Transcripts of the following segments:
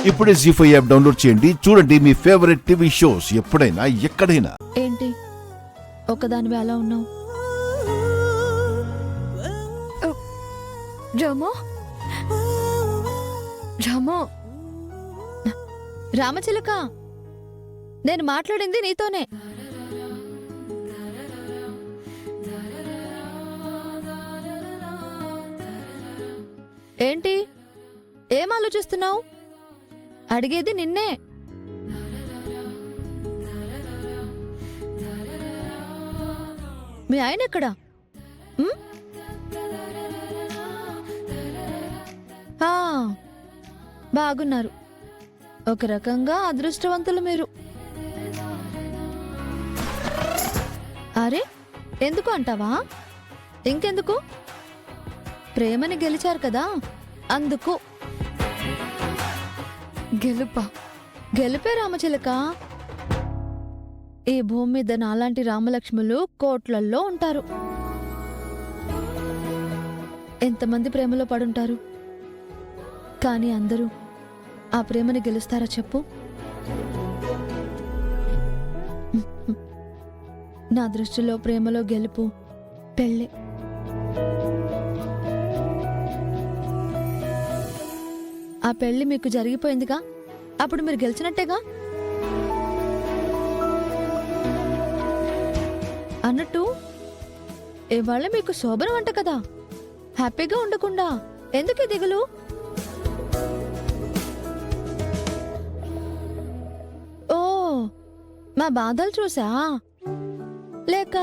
ఇప్పుడే జీ5 app download చేయండి. చూడండి మీ ఫేవరెట్ టీవీ షోస్ ఎప్పుడైనా ఎక్కడైనా. ఏంటి ఒకదానివి అలా ఉన్నావు? రామో రామో రామచిలక, నేను మాట్లాడింది నీతోనే. ఏంటి ఏం ఆలోచిస్తున్నావు? అడిగేది నిన్నే. మీ ఆయన ఎక్కడా? బాగున్నారు. ఒక రకంగా అదృష్టవంతులు మీరు. అరే ఎందుకు అంటావా? ఇంకెందుకు? ప్రేమని గెలిచారు కదా అందుకు. గెలిపే రామచిలక. ఈ భూమి మీద నాలాంటి రామలక్ష్ములు కోట్లల్లో ఉంటారు. ఎంతమంది ప్రేమలో పడుంటారు, కానీ అందరూ ఆ ప్రేమని గెలుస్తారా చెప్పు? నా దృష్టిలో ప్రేమలో గెలుపు పెళ్ళే. ఆ పెళ్లి మీకు జరిగిపోయిందిగా, అప్పుడు మీరు గెలిచినట్టేగా. అన్నట్టు ఇవాళ మీకు శోభనం అంట కదా, హ్యాపీగా ఉండకుండా ఎందుకు దిగులు? ఓ, మా బాధలు చూసా? లేక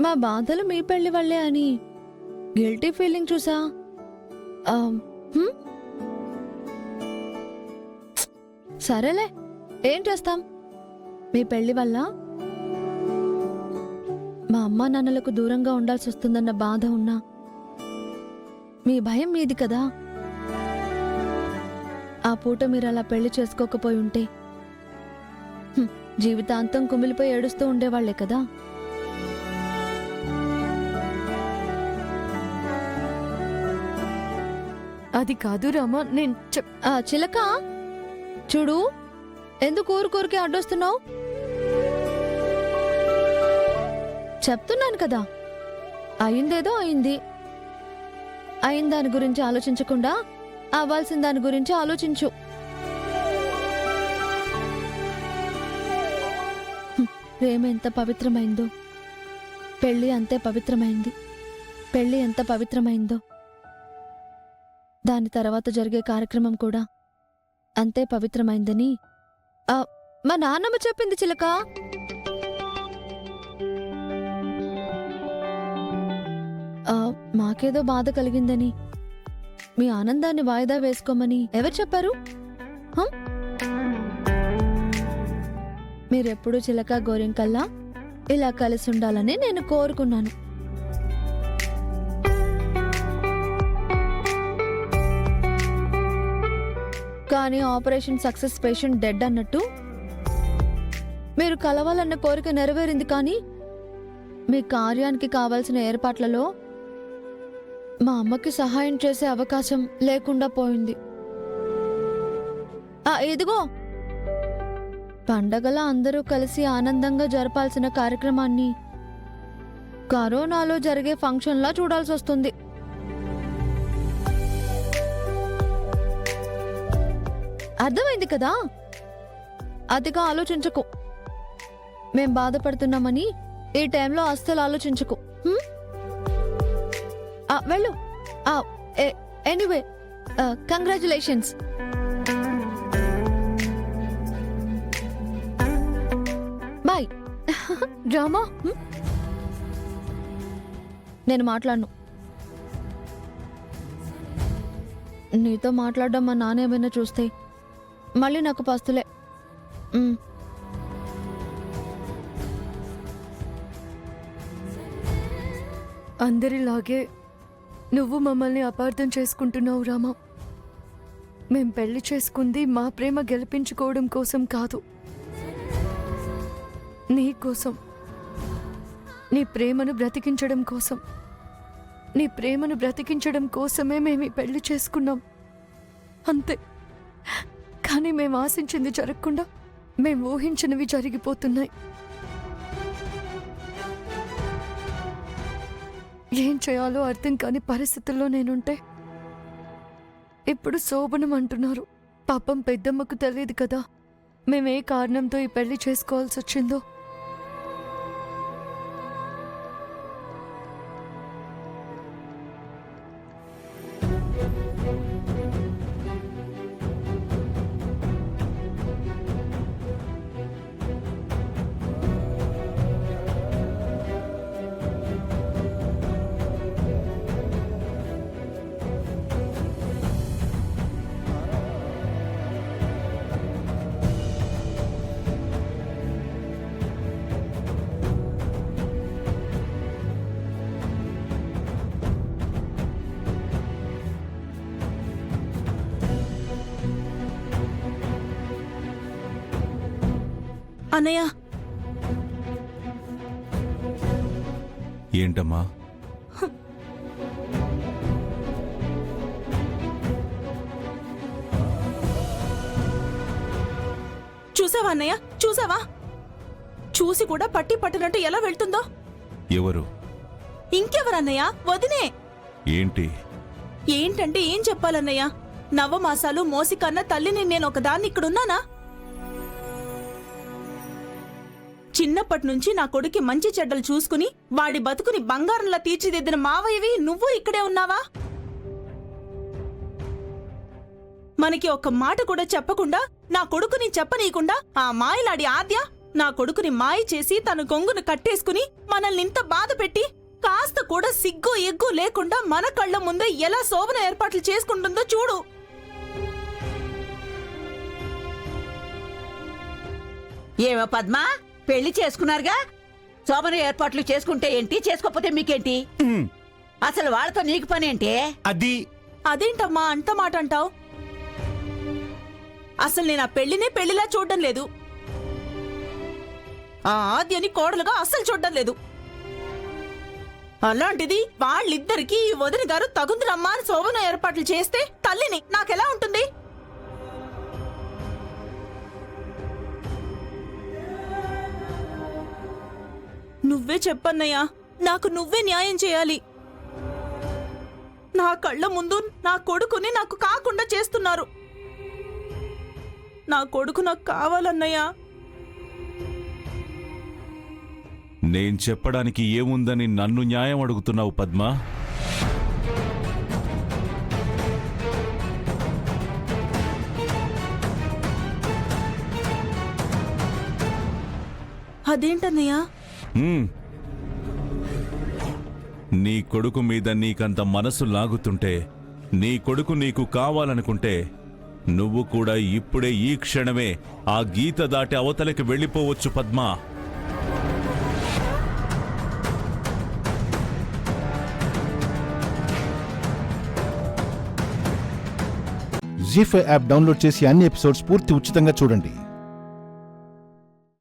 మా బాధలు మీ పెళ్లి వల్లే అని గిల్టీ ఫీలింగ్ చూసా? సరేలే, ఏం చేస్తాం. మీ పెళ్లి వల్ల మా అమ్మా నాన్నలకు దూరంగా ఉండాల్సి వస్తుందన్న బాధ ఉన్నా మీ భయం మీది కదా. ఆ పూట మీరు అలా పెళ్లి చేసుకోకపోయి ఉంటే జీవితాంతం కుమిలిపోయి ఏడుస్తూ ఉండేవాళ్లే కదా. అది కాదు రామా, నేను చిలక చూడు, ఎందుకు ఊరుకూరికే అడ్డొస్తున్నావు? చెప్తున్నాను కదా, అయిందేదో అయింది. అయిన దాని గురించి ఆలోచించకుండా అవ్వాల్సిన దాని గురించి ఆలోచించు. ప్రేమ ఎంత పవిత్రమైందో పెళ్లి అంతే పవిత్రమైంది. పెళ్లి ఎంత పవిత్రమైందో దాని తర్వాత జరిగే కార్యక్రమం కూడా అంతే పవిత్రమైందని మా నాన్నమ్మ చెప్పింది చిలక. మాకేదో బాధ కలిగిందని, మీ ఆనందాన్ని వాయిదా వేసుకోమని ఎవరు చెప్పారు? మీరెప్పుడు చిలక గోరింకల్లా ఇలా కలిసి ఉండాలని నేను కోరుకున్నాను. కానీ ఆపరేషన్ సక్సెస్, పేషెంట్ డెడ్ అన్నట్టు మీరు కలవాలన్న కోరిక నెరవేరింది, కానీ మీ కార్యానికి కావాల్సిన ఏర్పాట్లలో మా అమ్మకి సహాయం చేసే అవకాశం లేకుండా పోయింది. ఇదిగో, పండగలా అందరూ కలిసి ఆనందంగా జరపాల్సిన కార్యక్రమాన్ని కరోనాలో జరిగే ఫంక్షన్లా చూడాల్సి వస్తుంది. అర్థమైంది కదా? అతిగా ఆలోచించకు. మేం బాధపడుతున్నామని ఈ టైంలో అస్సలు ఆలోచించకు. వెళ్ళు. Anyway, congratulations. బాయ్. రామా, నేను మాట్లాడను. నీతో మాట్లాడడం మా నాన్న ఏమైనా చూస్తే మళ్ళీ నాకు పస్తులే. అందరిలాగే నువ్వు మమ్మల్ని అపార్థం చేసుకుంటున్నావు రామా. మేం పెళ్లి చేసుకుంది మా ప్రేమ గెలిపించుకోవడం కోసం కాదు, నీ కోసం, నీ ప్రేమను బ్రతికించడం కోసం. నీ ప్రేమను బ్రతికించడం కోసమే మేము ఈ పెళ్లి చేసుకున్నాం, అంతే. కానీ మేము ఆశించింది జరగకుండా మేము ఊహించినవి జరిగిపోతున్నాయి. ఏం చేయాలో అర్థం కాని పరిస్థితుల్లో నేనుంటే ఇప్పుడు శోభనం అంటున్నారు. పాపం పెద్దమ్మకు తెలియదు కదా మేమే కారణంతో ఈ పెళ్లి చేసుకోవాల్సి వచ్చిందో. అన్నయ్య, ఏంటమ్మా? చూసావా అన్నయ్య, చూసావా? చూసి కూడా పట్టి పట్టినట్టు ఎలా వెళ్తుందో. ఎవరు? ఇంకెవరన్నయ్య? వదినే. ఏంటి? ఏంటంటే ఏం చెప్పాలన్నయ్య? నవమాసాలు మోసి కన్న తల్లిని నేను ఒకదాన్ని ఇక్కడున్నానా? చిన్నప్పటి నుంచి నా కొడుకి మంచి చెడ్డలు చూసుకుని వాడి బతుకుని బంగారంలా తీర్చిదిద్దిన మావయ్యవి నువ్వు ఇక్కడే ఉన్నావా? మనకి ఒక్క మాట కూడా చెప్పకుండా, నా కొడుకుని చెప్పనీయకుండా ఆ మాయలాడి ఆద్య నా కొడుకుని మాయ చేసి తన కొంగును కట్టేసుకుని మనల్ని ఇంత బాధ పెట్టి కాస్త కూడా సిగ్గు ఎగ్గు లేకుండా మన కళ్ళ ముందే ఎలా శోభన ఏర్పాట్లు చేసుకుంటుందో చూడు. ఏమో పద్మా, పెళ్లి చేసుకున్నారుగా, శోభన ఏర్పాట్లు చేసుకుంటే ఏంటి, చేసుకోకపోతే మీకేంటి? అసలు వాళ్ళతో నీకు పని ఏంటి? అదేంటమ్మా అంత మాట అంటావు? అసలు నేను ఆ పెళ్లినే పెళ్లిలా చూడడం లేదు. ఆ ఆద్యని కోడలుగా అస్సలు చూడడం లేదు. అలాంటిది వాళ్ళిద్దరికీ ఈ వదిన గారు తగుందిరమ్మా అని శోభన ఏర్పాట్లు చేస్తే తల్లిని నాకెలా ఉంటుంది? నువ్వే చెప్పన్నయ్యా, నాకు నువ్వే న్యాయం చేయాలి. నా కళ్ళ ముందు నా కొడుకుని నాకు కాకుండా చేస్తున్నారు. నా కొడుకు నాకు కావాలన్నయ్యా. నేను చెప్పడానికి ఏముందని నన్ను న్యాయం అడుగుతున్నావు పద్మా? అదేంటన్నయ్యా? నీ కొడుకు మీద నీకంత మనసు లాగుతుంటే, నీ కొడుకు నీకు కావాలనుకుంటే నువ్వు కూడా ఇప్పుడే ఈ క్షణమే ఆ గీత దాటి అవతలకి వెళ్ళిపోవచ్చు పద్మా. జీ5 యాప్ డౌన్లోడ్ చేసి అన్ని ఎపిసోడ్స్ పూర్తి ఉచితంగా చూడండి.